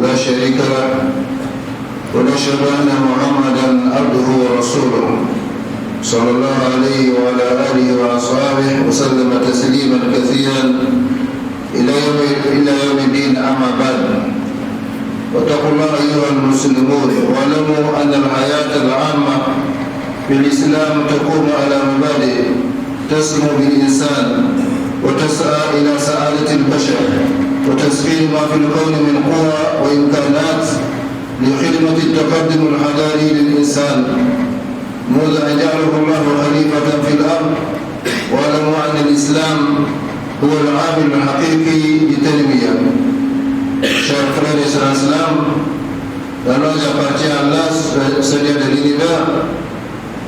لا شريك له ونشهد أن محمدا عبده ورسوله صلى الله عليه وعلى آله وأصحابه وسلم تسليما كثيرا إلى يوم الدين. أما بعد، واتقوا الله أيها المسلمون، واعلموا أن الحياة العامة في الإسلام تقوم على مبادئ تسمو بالإنسان وتسعى إلى سعادة البشر وتسخير ما في الكون من قوى وإمكانات لخدمة التقدم الحضاري للإنسان منذ أن جعله الله خليفة في الأرض. واعلموا أن الإسلام هو العامل الحقيقي للتنمية. Chers frères et sœurs islam, la loi appartient à Allah, Seigneur de l'univers.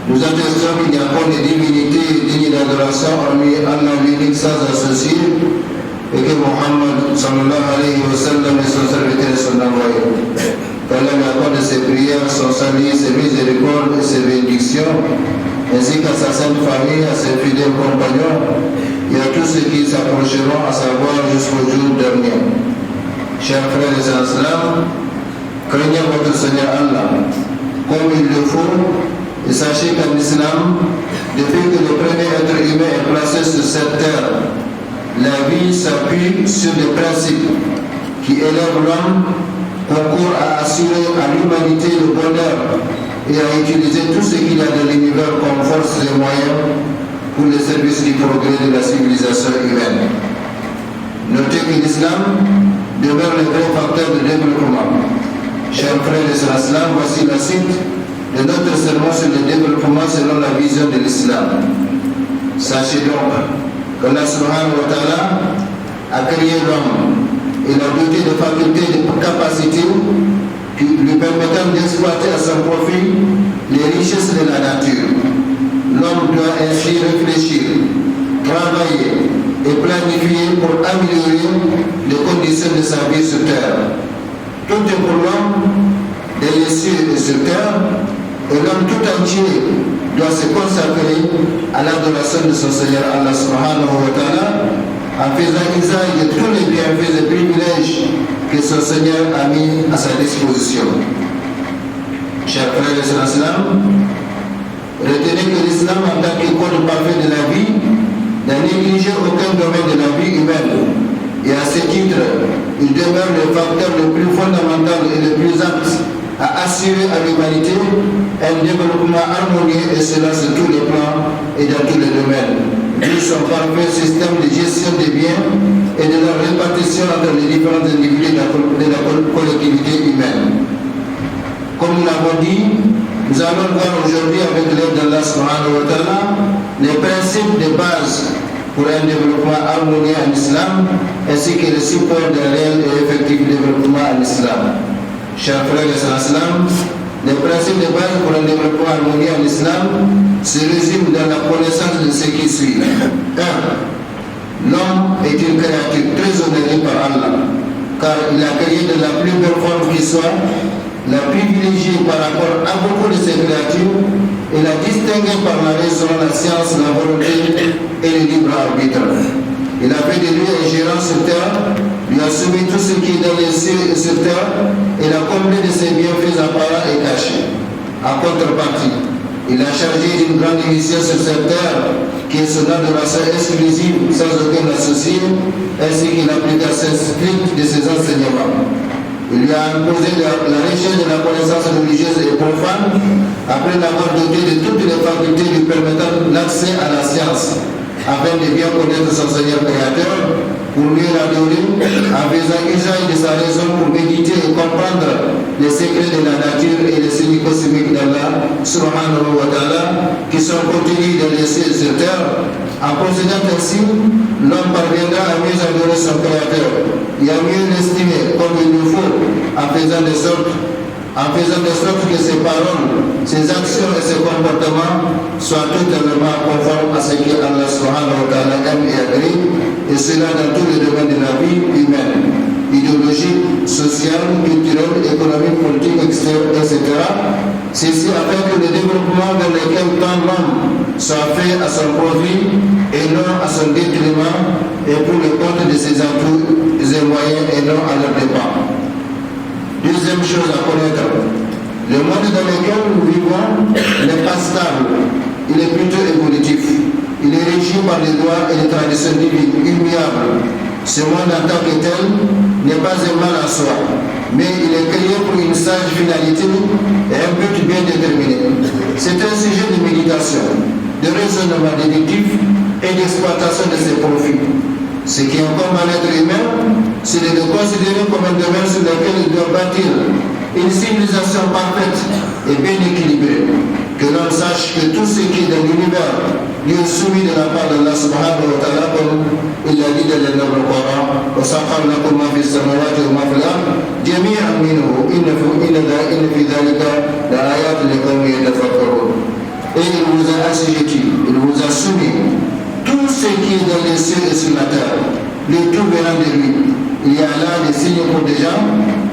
Nous attestons qu'il n'y a pas de divinité digne d'adoration hormis Allah l'unique sans associé, et que Muhammad sallallahu alayhi wa sallam est son serviteur et son envoyé. Qu'Allah lui accorde ses prières, son salut, ses miséricordes et ses bénédictions, ainsi qu'à sa sainte famille, à ses fidèles compagnons et à tous ceux qui s'approcheront, à savoir jusqu'au jour dernier. Chers frères et sœurs islam, craignez votre Seigneur Allah comme il le faut, et sachez qu'en islam, depuis que le premier être humain est placé sur cette terre, la vie s'appuie sur des principes qui élèvent l'homme, concourent à assurer à l'humanité le bonheur et à utiliser tout ce qu'il y a de l'univers comme force et moyens pour le service du progrès de la civilisation humaine. Notez que l'islam demeure le vrai facteur de développement. Chers frères et sœurs islam, voici la suite de notre sermon sur le développement selon la vision de l'islam. Sachez donc que Allah subhanahu wa ta'ala a créé l'homme et l'a doté de facultés, de capacités qui lui permettant d'exploiter à son profit les richesses de la nature. L'homme doit ainsi réfléchir, travailler et planifier pour améliorer les conditions de sa vie sur terre. Tout est pour l'homme de les cieux et sur terre, et l'homme tout entier doit se consacrer à l'adoration de son Seigneur Allah subhanahu wa ta'ala en faisant usage de tous les bienfaits et privilèges que son Seigneur a mis à sa disposition. Chers frères et sœurs islam, retenez que l'islam en tant que code parfait de la vie n'a négligé aucun domaine de la vie humaine, et à ce titre, il demeure le facteur le plus fondamental et le plus apte à assurer à l'humanité un développement harmonieux, et cela sur tous les plans et dans tous les domaines, d'où son parfait système de gestion des biens et de leur répartition entre les différents individus de la collectivité humaine. Comme nous l'avons dit, nous allons voir aujourd'hui avec l'aide d'Allah subhanahu wa ta'ala les principes de base pour un développement harmonieux en islam, ainsi que le support d'un réel et effectif développement en islam. Chers frères et sœurs islam, les principes de base pour un développement harmonieux en islam se résument dans la connaissance de ce qui suit. 1. L'homme est une créature très honorée par Allah, car il a créé de la plus belle forme qui soit, la privilégiée par rapport à beaucoup de ses créatures, et la distinguée par la raison, la science, la volonté et le libre arbitre. Il a fait de lui un gérant sur terre, lui a soumis tout ce qui est dans les cieux et sur terre, et l'a comblé de ses bienfaits apparents et cachés. En contrepartie, il a chargé d'une grande mission sur cette terre, qui est son adoration exclusive sans aucun associé, ainsi que l'application stricte de ses enseignements. Il lui a imposé la recherche de la connaissance religieuse et profane, après l'avoir doté de toutes les facultés lui permettant l'accès à la science, afin de bien connaître son Seigneur créateur, pour mieux l'adorer, en faisant usage de sa raison pour méditer et comprendre les secrets de la nature et les signes cosmiques d'Allah subhanahu wa ta'ala qui sont contenus dans les cieux sur terre. En procédant ainsi, l'homme parviendra à mieux adorer son créateur et à mieux l'estimer comme il le faut, en faisant de sorte que ses paroles, ses actions et ses comportements soient totalement conformes à ce que Allah subhanahu wa ta'ala aime et agrée, et cela dans tous les domaines de la vie humaine, idéologique, sociale, culturelle, économique, politique, etc. Ceci afin que le développement dans lequel tend l'homme soit fait à son profit et non à son détriment, et pour le compte de ses atouts et moyens et non à leur dépens. Deuxième chose à connaître, le monde dans lequel nous vivons n'est pas stable, il est plutôt évolutif. Il est régi par les lois et les traditions divines immuables. Ce monde en tant que tel n'est pas un mal en soi, mais il est créé pour une sage finalité et un but bien déterminé. C'est un sujet de méditation, de raisonnement déductif et d'exploitation de ses profits. Ce qui incombe à l'être humain, c'est de le considérer comme un domaine sur lequel il doit bâtir une civilisation parfaite et bien équilibrée. Que l'on sache que tout ce qui est dans l'univers lui est soumis de la part d'Allah subhanahu wa ta'ala, comme il a dit dans le Coran, وَسَخَّرَ لَكُم مَّا فِي السَّمَاوَاتِ وَمَا فِي الْأَرْضِ جَمِيعًا مِّنْهُ إِنَّ فِي ذَلِكَ لَآيَاتٍ لِقَوْمٍ يَتَفَكَّرُونَ. Et il vous a assujetti, il vous a soumis tout ce qui est dans les cieux et sur la terre, le tout venant de lui. Il y a là des signes pour des gens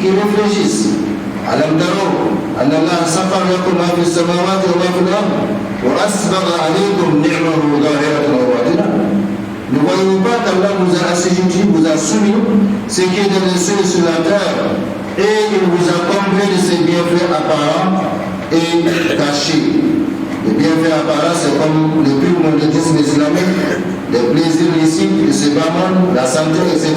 qui réfléchissent. ألم تروا أن الله سخر لكم ما في السماوات وما في الأرض وأسبغ عليكم نعمه ظاهرة وباطنة. Ne voyez pas qu'Allah vous a assujetti, vous a soumis ce qui est dans les cieux et sur la terre, et il vous a comblé de ses bienfaits apparents et cachés. Les bienfaits apparents, c'est comme le pur mondialisme islamique, les plaisirs licites de ce bas monde, la santé, etc.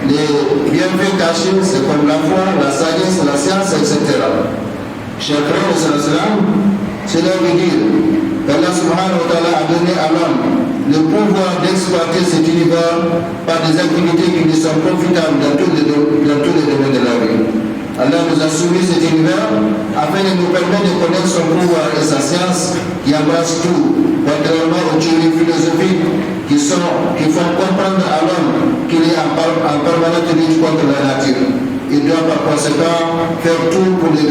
Les bienfaits cachés, c'est comme la foi, la sagesse, la science, etc. Chers frères et sœurs, cela veut dire qu'Allah subhanahu wa ta'ala a donné à l'homme le pouvoir d'exploiter cet univers par des activités qui lui sont profitables dans tous les domaines de la vie. Allah nous a soumis cet univers afin de nous permettre de connaître son pouvoir et sa science qui embrasse tout, contrairement aux théories philosophiques qui font comprendre à l'homme qu'il est en permanente lutte contre la nature. Il doit par conséquent faire tout pour la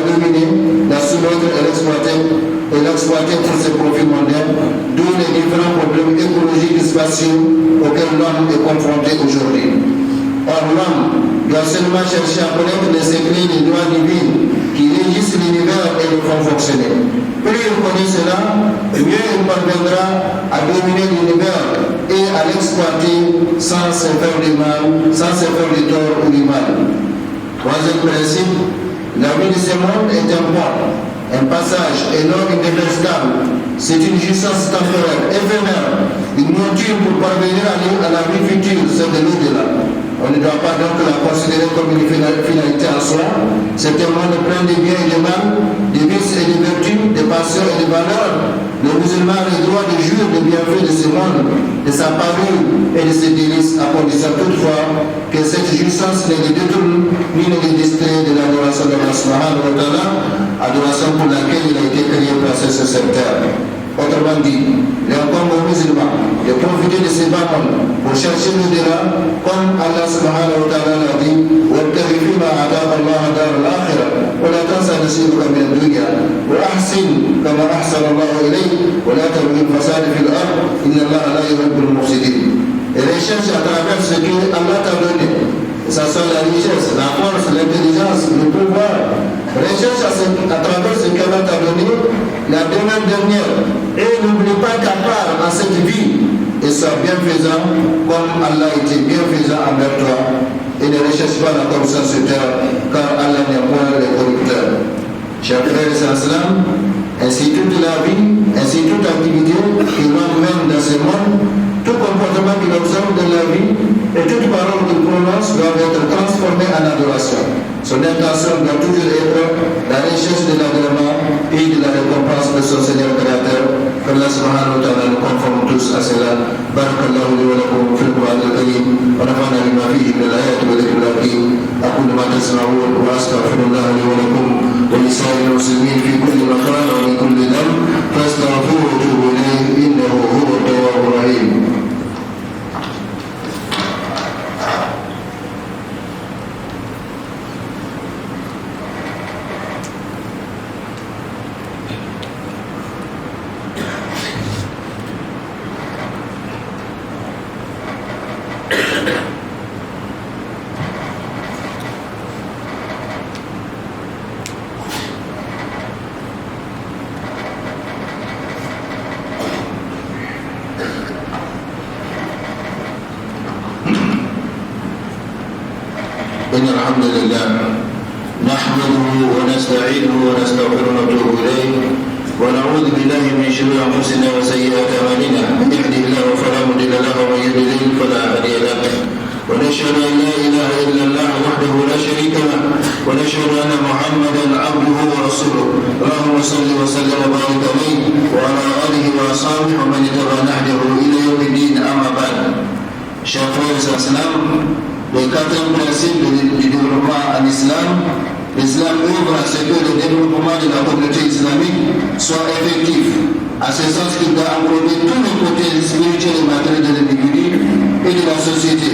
dominer, la soumettre et l'exploiter pour ses profits mondains, d'où les différents problèmes écologiques et spatiaux auxquels l'homme est confronté aujourd'hui. Or, l'homme doit seulement chercher à connaître les secrets des lois divines qui régissent l'univers et le font fonctionner. Plus il connaît cela, mieux il parviendra à dominer l'univers et à l'exploiter sans se faire du mal, sans se faire du tort ou du mal. Troisième principe, la vie de ce monde est un pont, un passage et non une demeure stable. C'est une jouissance temporaire, éphémère, une monture pour parvenir à la vie future, celle de l'au-delà. On ne doit pas donc la considérer comme une finalité en soi. C'est un monde plein de biens et de mal, de vices et de vertus, de passions et de valeurs. Le musulman a le droit de jouir des bienfaits de ce monde, de sa parure et de ses délices, à condition toutefois que cette jouissance ne le détourne ni ne le distrait de l'adoration de Allah subhanahu wa ta'ala, adoration pour laquelle il a été créé pour passer sur cette terre. Autrement dit, il incombe aux musulmans de profiter de ces bas-mondes pour chercher l'au-delà, comme Allah subhanahu wa ta'ala l'a dit, وَابْتَغِ فِيمَا آتَاكَ اللَّهُ دَارَ الْآخِرَةَ وَلَا تَنْسَ نَصِيبَكَ مِنَ الدُّنْيَا وَأَحْسِنْ كَمَا أَحْسَنَ اللَّهُ إِلَيْكَ وَلَا تَبْغِ الْفَسَادَ فِي الْأَرْضِ إِنَّ اللَّهَ لَا يُحِبُّ الْمُفْسِدِينَ. Et recherche à travers ce que Allah t'a donné, que ce soit la richesse, la force, l'intelligence, le pouvoir. Recherche à travers ce qu'Allah t'a donné, la demande dernière. Et n'oublie pas qu'à part en cette vie, et sois bienfaisant comme Allah était bienfaisant envers toi. Et ne recherche pas la corruption sur terre, car Allah n'est point les corrupteurs. Chers frères et sœurs, ainsi toute la vie, ainsi toute activité que l'on mène dans ce monde, tout comportement qu'il observe dans la vie et toute parole qu'il prononce doivent être transformées en adoration. Son intention doit toujours être la recherche de l'agrément et de la récompense de son Seigneur créateur. qu'Allah subhanahu wa ta'ala nous conforme tous à cela. Barakallahu li wa lakum fil Qur'an al-Karim wa nafa'ana bima fihi min al-ayati wa dhikril hakim. Aqulu ma tasma'un wa astaghfirullah li wa lakum wa li sa'iril muslimin fi kulli makan wa min kulli dhanb fastaghfiruhu wa tubu ilayhi innahu huwa at-tawwabur rahim. إن الحمد لله نحمده ونستعينه ونستغفره ونتوب إليه ونعوذ بالله من شرور أنفسنا وسيئات أعمالنا من يهده الله فلا مضل له ومن يضلل فلا هادي له ونشهد أن لا إله إلا الله وحده لا شريك له ونشهد أن محمدا عبده ورسوله اللهم صل وسلم وبارك عليه وعلى آله وأصحابه ومن اتبع نهجه إلى يوم الدين أما بعد. Chers frères et sœurs, le quatrième principe du développement en islam, l'islam ouvre à ce que le développement de la communauté islamique soit effectif, à ce sens qu'il doit englober tous les côtés spirituels et matériels de l'individu et de la société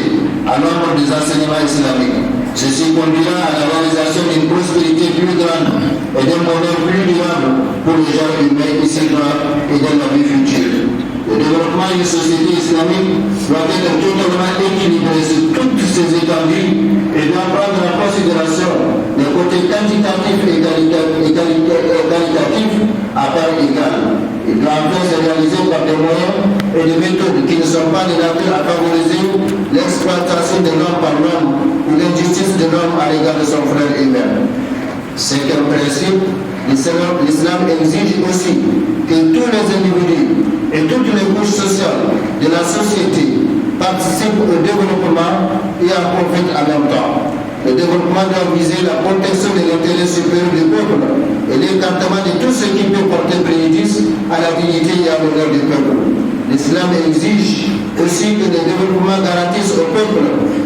à l'ombre des enseignements islamiques. Ceci conduira à la réalisation d'une prospérité plus grande et d'un modèle plus durable pour les gens humains ici-bas et dans la vie future. Le développement d'une société islamique doit être totalement équilibré sur toutes ses étendues et doit prendre en considération les côtés quantitatifs et qualitatifs à part égale. Il doit enfin se réaliser par des moyens et des méthodes qui ne sont pas de nature à favoriser l'exploitation de l'homme par l'homme ou l'injustice de l'homme à l'égard de son frère humain. Cinquième principe, l'islam exige aussi que tous les individus et toutes les couches sociales de la société participent au développement et en profitent en même temps. Le développement doit viser la protection de l'intérêt supérieur du peuple et l'écartement de tout ce qui peut porter préjudice à la dignité et à l'honneur du peuple. L'islam exige aussi que le développement garantisse au peuple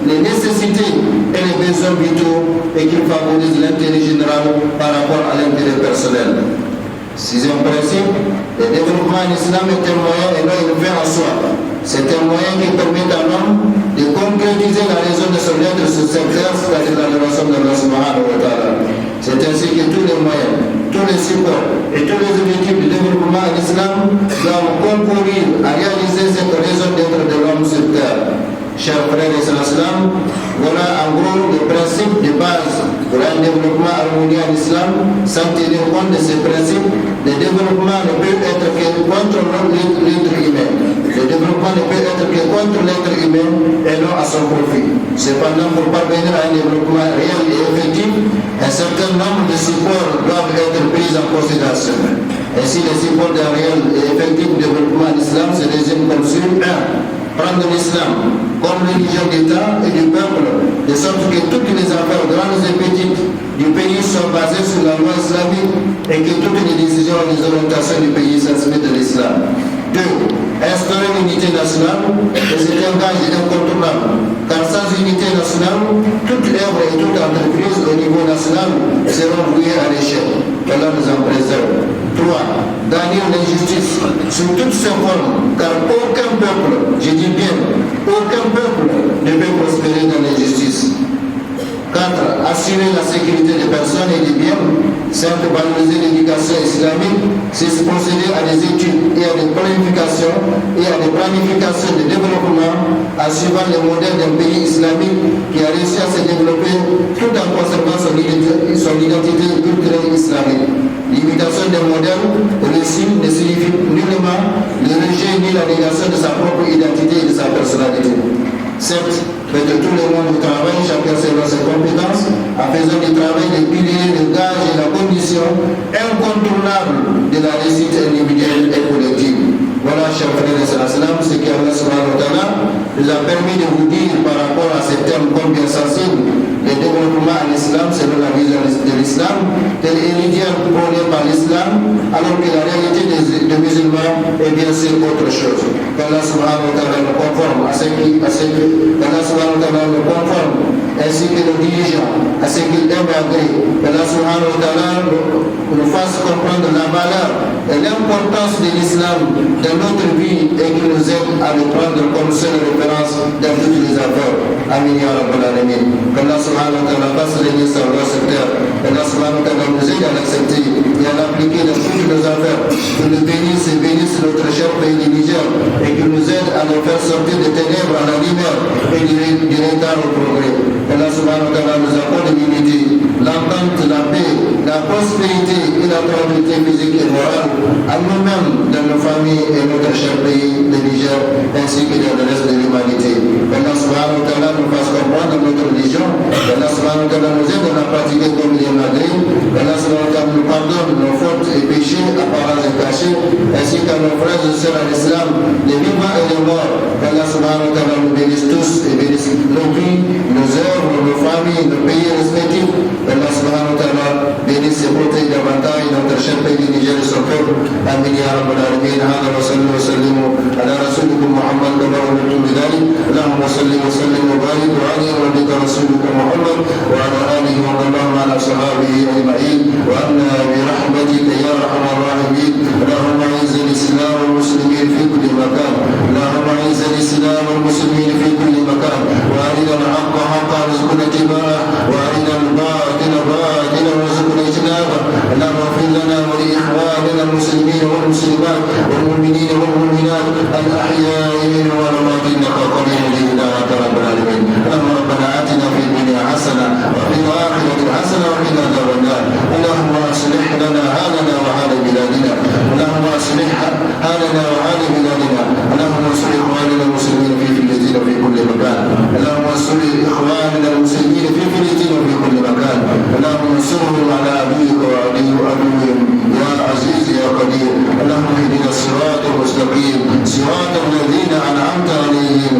les nécessités et les besoins vitaux et qu'il favorise l'intérêt général par rapport à l'intérêt personnel. Sixième principe, le développement en islam est un moyen et non une fin en soi. C'est un moyen qui permet à l'homme de concrétiser la raison de son être sur cette terre, c'est-à-dire l'adoration de Allah subhanahu wa ta'ala. C'est ainsi que tous les moyens, tous les supports et tous les objectifs du développement en islam doivent concourir à réaliser cette raison d'être de l'homme sur terre. Chers frères et sœurs, voilà en gros les principes de base pour un développement harmonieux en islam. Sans tenir compte de ces principes, le développement ne peut être que contre l'être humain. Le développement ne peut être que contre l'être humain et non à son profit. Cependant, pour parvenir à un développement réel et effectif, un certain nombre de supports doivent être pris en considération. Ainsi, les supports d'un réel et effectif développement en islam se résument comme suit. 1. Prendre l'islam comme religion d'État et du peuple, de sorte que toutes les affaires grandes et petites du pays soient basées sur la loi islamique et que toutes les décisions et les orientations du pays s'inscrivent de l'islam. 2. Instaurer l'unité nationale, et c'est un gage incontournable, car sans unité nationale, toute œuvre et toute entreprise au niveau national seront vouées à l'échec. Allah nous en préserve. 3. Gagner l'injustice sous toutes ses formes, car aucun peuple, je dis bien, aucun peuple ne peut prospérer dans l'injustice. 4. Assurer la sécurité des personnes et des biens. 5. Valoriser l'éducation islamique. 6. Procéder à des études et à des planifications de développement en suivant les modèles d'un pays islamique qui a réussi à se développer tout en conservant son identité culturelle islamique. L'imitation des modèles réussis ne signifie nullement le rejet ni la négation de sa propre identité et de sa personnalité. 7. Mettre tout le monde au travail, chacun selon ses compétences, en faisant du travail des piliers, le gage et la condition incontournable de la réussite individuelle et collective. Voilà, chers frères et sœurs, ce que Allah subhanahu wa ta'ala nous a permis de vous dire par rapport à ces thèmes combien sensibles. Le développement en islam, selon la vision de l'islam, tel l'idéal prôné par l'islam, alors que la réalité des musulmans est bien sûr autre chose. Qu'Allah subhanahu wa ta'ala nous conforme à ce qu'Allah subhanahu wa ta'ala nous conforme, ainsi que nos dirigeants, à ce qu'il aime et agrée. Qu'Allah subhanahu wa ta'ala nous fasse comprendre la valeur et l'importance de l'islam dans notre vie et qu'il nous aide à le prendre comme seule référence dans toutes les affaires. Amin ya rabbal alamin. Qu'Allah subhanahu wa ta'ala fasse régner sa loi sur terre. Qu'Allah subhanahu wa ta'ala nous aide à l'accepter et à l'appliquer dans toutes nos affaires. Qu'il nous bénisse et bénisse notre cher pays du Niger et qu'il nous aide à nous faire sortir des ténèbres à la lumière et du retard au progrès. Qu'Allah subhanahu wa ta'ala nous accorde l'unité, l'entente, la paix, la prospérité et la tranquillité physique et morale à nous-mêmes, dans nos familles et notre cher pays, le Niger, ainsi que dans le reste de l'humanité. Allah subhanahu wa ta'ala nous fasse comprendre notre religion. Allah subhanahu wa ta'ala nous aide à la pratiquer comme il est malgré. ainsi qu'à nos frères et sœurs à l'islam, les vivants et les morts. Allah subhanahu wa ta'ala nous bénisse tous et bénisse nos vies, nos œuvres, nos familles, nos pays respectifs. Allah subhanahu wa ta'ala bénisse et protège davantage notre cher pays du Niger et son peuple. Amin ya rabbal alamin. Hada wa sallu wa sallimu ala rasulikum Muhammad kama umirtum bidhalik. Allahumma salli wa sallim wa barik wa ali wa bika rasulika Muhammad wa ala alihi wa sallam ala sahbihi ajma'in wa anna bi rahmatika ya arhamar rahimin. Allahumma a'izz al-islam wal muslimin fi kulli makan. Allahumma a'izz al-islam wal muslimin fi kulli makan. Wa arina al-haqqa haqqan warzuqna ittiba'ah wa arina al-batila batilan warzuqna ijtinabah. Allahumma ighfir lana wa li ikhwanina al-muslimin wal muslimat wal mu'minina wal mu'minat al-ahya'i minhum wal amwat innaka qaribun mujib rabbal alamin. Allahumma rabbana atina fid dunya hasanah wa fil akhirati hasanah wa qina adhaban nar. Allahumma aslih lana halana wa hala biladina. Allahumma aslih halana wa hala biladina. Allahumma aslih ikhwanina al-muslimin fi Filistin wa fi kulli makan. Allahumma aslih ikhwanina al-muslimin fi Filistin wa fi kulli makan. Allahumma ansurhum ala aduwwika wa aduwwihim ya aziz ya qadir. Allahumma ihdina as-siratal mustaqim, siratal ladzina an'amta 'alaihim